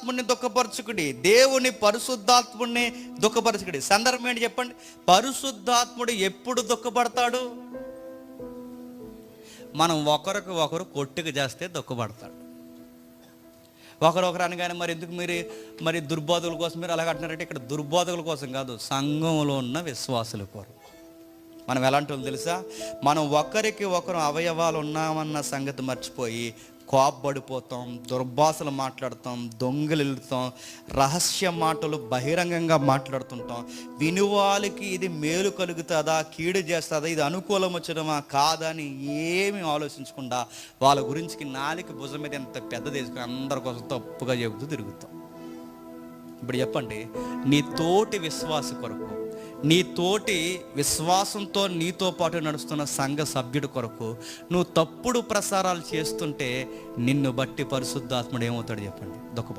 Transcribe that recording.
పరిశుద్ధాత్ముడిని దుఃఖపరచుకుడి, దేవుని పరిశుద్ధాత్ముడిని దుఃఖపరచుకుడి. సందర్భం ఏంటి చెప్పండి? పరిశుద్ధాత్ముడు ఎప్పుడు దుఃఖపడతాడు? మనం ఒకరికి ఒకరు కొట్టుకు చేస్తే దుఃఖపడతాడు. ఒకరొకరు అనగానే మరి ఎందుకు మరి దుర్బోధకుల కోసం మీరు అలాగ అంటున్నారంటే, ఇక్కడ దుర్బోధకుల కోసం కాదు, సంఘంలో ఉన్న విశ్వాసుల కొరకు. మనం ఎలాంటి వాళ్ళు తెలుసా? మనం ఒకరికి ఒకరు అవయవాలు ఉన్నామన్న సంగతి మర్చిపోయి కోపపడిపోతాం, దుర్భాషలు మాట్లాడతాం, దొంగలిస్తాం, రహస్య మాటలు బహిరంగంగా మాట్లాడుతుంటాం. వినువాళ్ళకి ఇది మేలు కలుగుతుందా, కీడు చేస్తుందా, ఇది అనుకూలం వచ్చడమా కాదా అని ఏమీ ఆలోచించకుండా వాళ్ళ గురించి నాలిక భుజం మీద ఎంత పెద్దది వేసుకుని అందరి కోసం తప్పుగా చెబుతూ తిరుగుతాం. ఇప్పుడు చెప్పండి, నీ తోటి విశ్వాస కొరకు, నీ తోటి విశ్వాసంతో నీతో పాటు నడుస్తున్న సంఘ సభ్యుడి కొరకు నువ్వు తప్పుడు ప్రసారాలు చేస్తుంటే నిన్ను బట్టి పరిశుద్ధాత్ముడు ఏమవుతాడు చెప్పండి? దుఃఖపడతాడు.